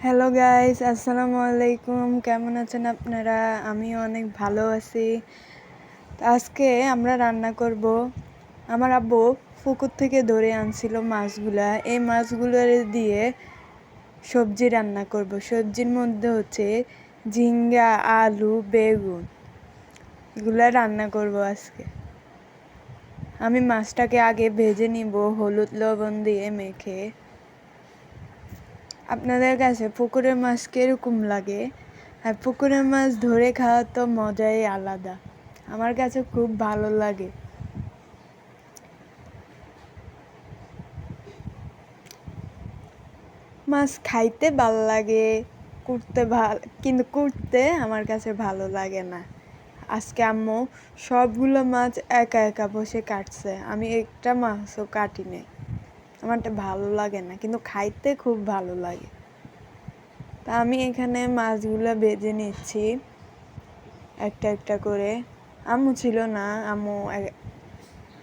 Hello guys, আসসালামু আলাইকুম। কেমন আছেন আপনারা? আমিও অনেক ভালো আছি। আজকে আমরা রান্না করব। আমার আব্বু পুকুর থেকে ধরে আনছিল মাছগুলা। এই মাছগুলো দিয়ে সবজি রান্না করব। সবজির মধ্যে হচ্ছে ঝিঙ্গা, আলু, বেগুন, এগুলা রান্না করব আজকে। আমি মাছটাকে আগে ভেজে নিব হলুদ লবণ দিয়ে মেখে। আপনাদের কাছে পুকুরের মাছ কিরকম লাগে? আর পুকুরের মাছ ধরে খাওয়ার তো মজাই আলাদা। আমার কাছে খুব ভালো লাগে। মাছ খাইতে ভালো লাগে, কিন্তু কুটতে আমার কাছে ভালো লাগে না। আজকে আম্মু সবগুলো মাছ একা একা বসে কাটছে, আমি একটা মাছও কাটি নাই। আমারটা ভালো লাগে না, কিন্তু খাইতে খুব ভালো লাগে। তা আমি এখানে মাছগুলো ভেজে নিচ্ছি একটা একটা করে। আম্মু ছিল না, আম্মু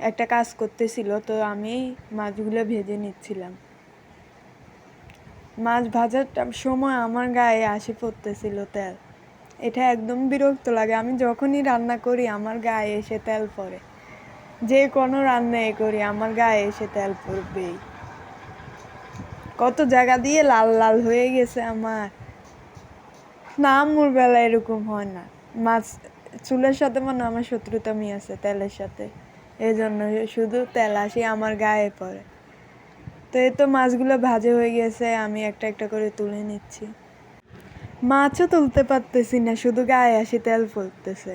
একটা কাজ করতেছিল, তো আমি মাছগুলো ভেজে নিচ্ছিলাম। মাছ ভাজার সময় আমার গায়ে আসি পড়তেছিল তেল। এটা একদম বিরক্ত লাগে। আমি যখনই রান্না করি আমার গায়ে এসে তেল পড়ে। যে কোনো রান্নাই করি আমার গায়ে এসে তেল পড়বেই। কত জায়গা দিয়ে লাল লাল হয়ে গেছে আমার। না, আম্মুর বেলা এরকম হয় না। মাছ চুলের সাথে মনে আমার শত্রুতামি আছে তেলের সাথে, এই জন্য শুধু তেল আসি আমার গায়ে পড়ে। তো এই তো মাছগুলো ভাজা হয়ে গেছে, আমি একটা একটা করে তুলে নিচ্ছি। মাছও তুলতে পারতেছি না, শুধু গায়ে আসি তেল পড়তেছে।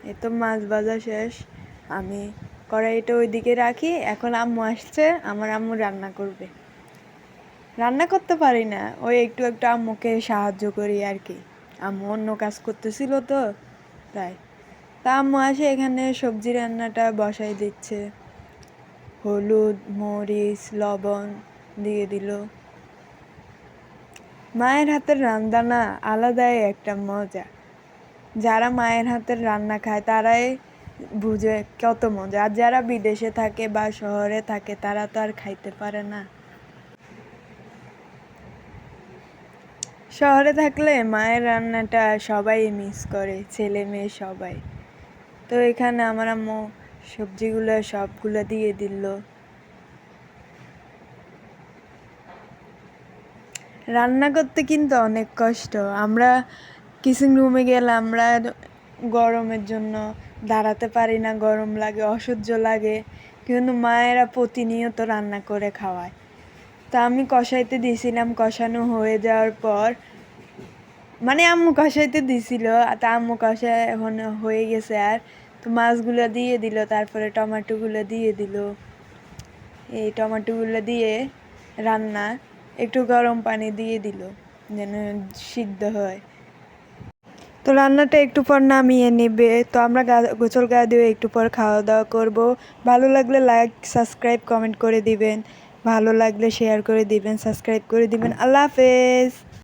এই তো মাছ ভাজা শেষ। আমি কড়াইটা ওইদিকে রাখি। এখন আম্মু আসছে, আমার আম্মু রান্না করবে। রান্না করতে পারি না, ওই একটু একটু আম্মুকে সাহায্য করি আর কি। আম্মু অন্য কাজ করতেছিল তো তাই। তা আম্মু আসে এখানে সবজি রান্নাটা বসাই দিচ্ছে। হলুদ, মরিচ, লবণ দিয়ে দিল। মায়ের হাতের রান্না না আলাদাই একটা মজা। যারা মায়ের হাতের রান্না খায় তারাই বুঝে কত মজা। আর যারা বিদেশে থাকে বা শহরে থাকে তারা তো আর খাইতে পারে না। শহরে থাকলে মায়ের রান্নাটা সবাই মিস করে, ছেলে মেয়ে সবাই। তো এখানে আমার আম্মু সবজিগুলো সবগুলো দিয়ে দিল। রান্না করতে কিন্তু অনেক কষ্ট। আমরা কিচেন রুমে গেলে আমরা গরমের জন্য দাঁড়াতে পারি না, গরম লাগে, অসহ্য লাগে। কিন্তু মায়েরা প্রতিনিয়ত রান্না করে খাওয়ায়। তা আমি কষাইতে দিয়েছিলাম, কষানো হয়ে যাওয়ার পর মানে আম্মু কষাইতে দিছিল, তা আম্মু কষা এখন হয়ে গেছে। আর তো মাছগুলো দিয়ে দিল, তারপরে টমেটোগুলো দিয়ে দিল। এই টমেটোগুলো দিয়ে রান্না, একটু গরম পানি দিয়ে দিল যেন সিদ্ধ হয়। তো রান্নাটা একটু পর নামিয়ে নেবে। তো আমরা গোসল গায়ে দিয়ে একটু পর খাওয়া দাওয়া করব। ভালো লাগলে লাইক, সাবস্ক্রাইব, কমেন্ট করে দিবেন। ভালো লাগলে শেয়ার করে দিবেন, সাবস্ক্রাইব করে দিবেন। আল্লাহ হাফেজ।